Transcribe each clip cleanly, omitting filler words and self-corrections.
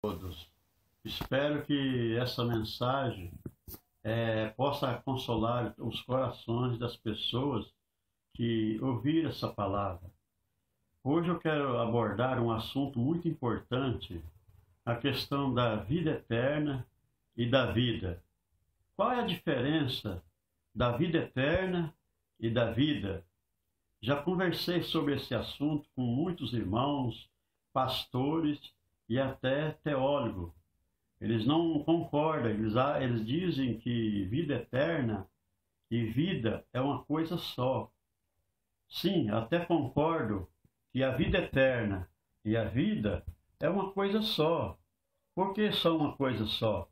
Todos. Espero que essa mensagem possa consolar os corações das pessoas que ouviram essa palavra. Hoje eu quero abordar um assunto muito importante, a questão da vida eterna e da vida. Qual é a diferença da vida eterna e da vida? Já conversei sobre esse assunto com muitos irmãos, pastores e até teólogos. Eles não concordam, eles dizem que vida eterna e vida é uma coisa só. Sim, até concordo que a vida eterna e a vida é uma coisa só. Por que são uma coisa só?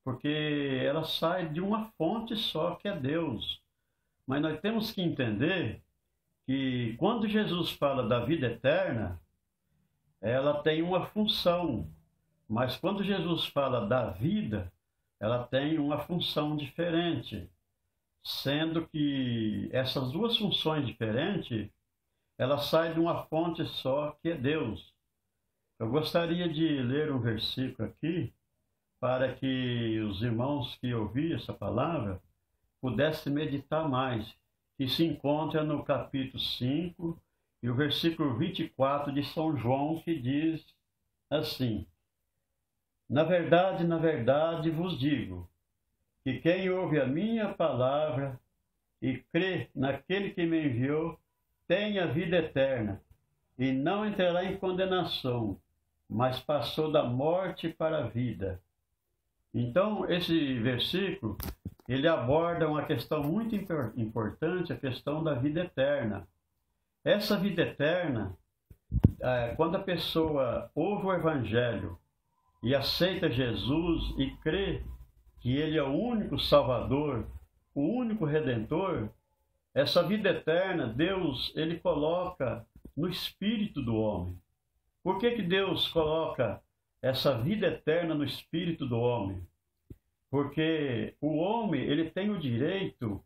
Porque ela sai de uma fonte só, que é Deus. Mas nós temos que entender que quando Jesus fala da vida eterna, ela tem uma função. Mas quando Jesus fala da vida, ela tem uma função diferente, sendo que essas duas funções diferentes, ela sai de uma fonte só, que é Deus. Eu gostaria de ler um versículo aqui, para que os irmãos que ouviram essa palavra pudessem meditar mais, que se encontra no capítulo 5 e o versículo 24 de São João, que diz assim: na verdade vos digo, que quem ouve a minha palavra e crê naquele que me enviou, tem a vida eterna, e não entrará em condenação, mas passou da morte para a vida. Então, esse versículo, ele aborda uma questão muito importante, a questão da vida eterna. Essa vida eterna, quando a pessoa ouve o Evangelho, e aceita Jesus e crê que Ele é o único Salvador, o único Redentor, essa vida eterna, Deus, Ele coloca no espírito do homem. Por que Deus coloca essa vida eterna no espírito do homem? Porque o homem, ele tem o direito,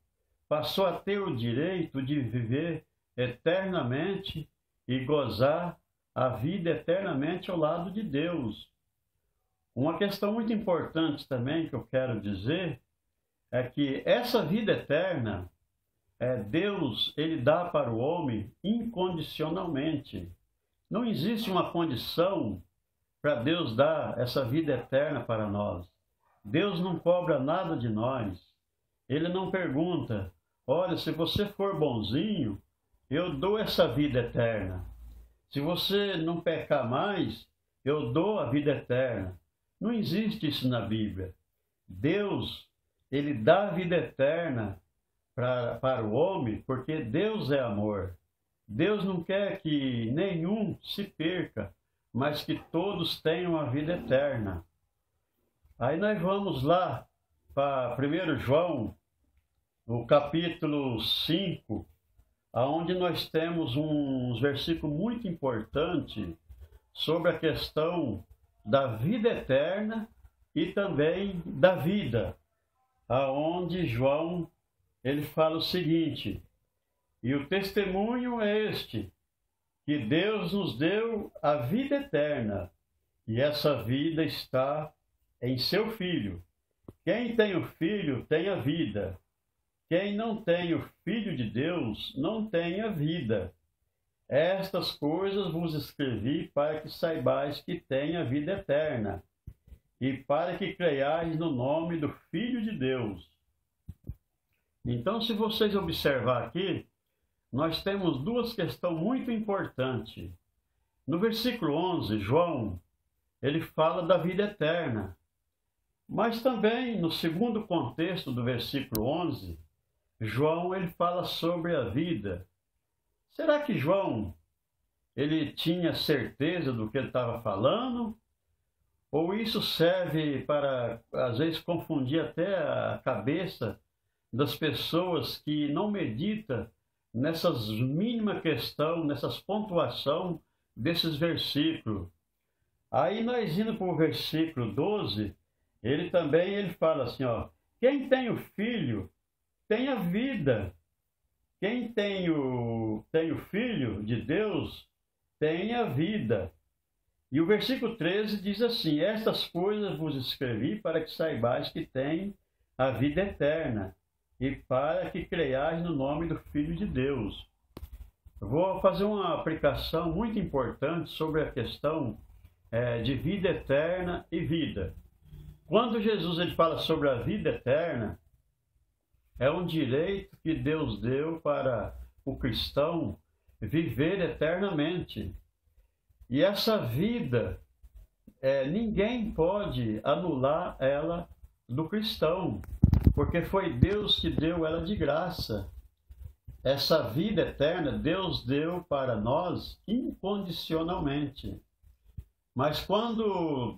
passou a ter o direito de viver eternamente e gozar a vida eternamente ao lado de Deus. Uma questão muito importante também que eu quero dizer é que essa vida eterna, Deus, ele dá para o homem incondicionalmente. Não existe uma condição para Deus dar essa vida eterna para nós. Deus não cobra nada de nós. Ele não pergunta: olha, se você for bonzinho, eu dou essa vida eterna. Se você não pecar mais, eu dou a vida eterna. Não existe isso na Bíblia. Deus, ele dá a vida eterna para o homem, porque Deus é amor. Deus não quer que nenhum se perca, mas que todos tenham a vida eterna. Aí nós vamos lá para 1 João, no capítulo 5, onde nós temos uns versículos muito importantes sobre a questão da vida eterna e também da vida, aonde João ele fala o seguinte: e o testemunho é este, que Deus nos deu a vida eterna, e essa vida está em seu Filho. Quem tem o Filho tem a vida. Quem não tem o Filho de Deus não tem a vida. Estas coisas vos escrevi para que saibais que tem a vida eterna, e para que creiais no nome do Filho de Deus. Então, se vocês observar aqui, nós temos duas questões muito importantes. No versículo 11, João, ele fala da vida eterna. Mas também, no segundo contexto do versículo 11, João, ele fala sobre a vida. Será que João, ele tinha certeza do que ele estava falando? Ou isso serve para, às vezes, confundir até a cabeça das pessoas que não meditam nessas mínimas questões, nessas pontuações desses versículos? Aí nós indo para o versículo 12, ele fala assim, ó: quem tem o Filho tem a vida. Quem tem o Filho de Deus tem a vida. E o versículo 13 diz assim: estas coisas vos escrevi para que saibais que tem a vida eterna e para que creiais no nome do Filho de Deus. Eu vou fazer uma aplicação muito importante sobre a questão de vida eterna e vida. Quando Jesus ele fala sobre a vida eterna, é um direito que Deus deu para o cristão viver eternamente. E essa vida, ninguém pode anular ela do cristão, porque foi Deus que deu ela de graça. Essa vida eterna Deus deu para nós incondicionalmente. Mas quando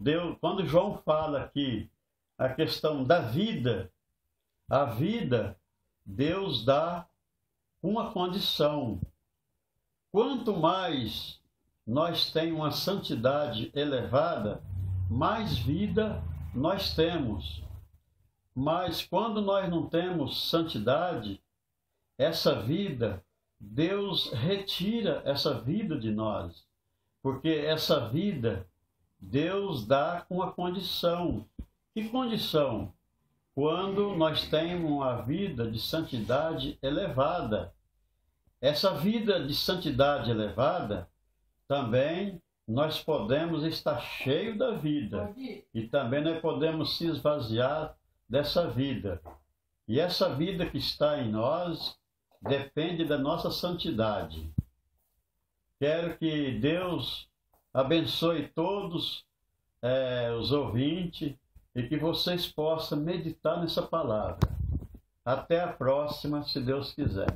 João fala aqui a questão da vida, a vida Deus dá uma condição. Quanto mais nós temos uma santidade elevada, mais vida nós temos. Mas quando nós não temos santidade, essa vida, Deus retira essa vida de nós. Porque essa vida, Deus dá com uma condição. Que condição? Quando nós temos uma vida de santidade elevada. Essa vida de santidade elevada, também nós podemos estar cheio da vida. E também nós podemos se esvaziar dessa vida. E essa vida que está em nós depende da nossa santidade. Quero que Deus abençoe todos os ouvintes e que vocês possam meditar nessa palavra. Até a próxima, se Deus quiser.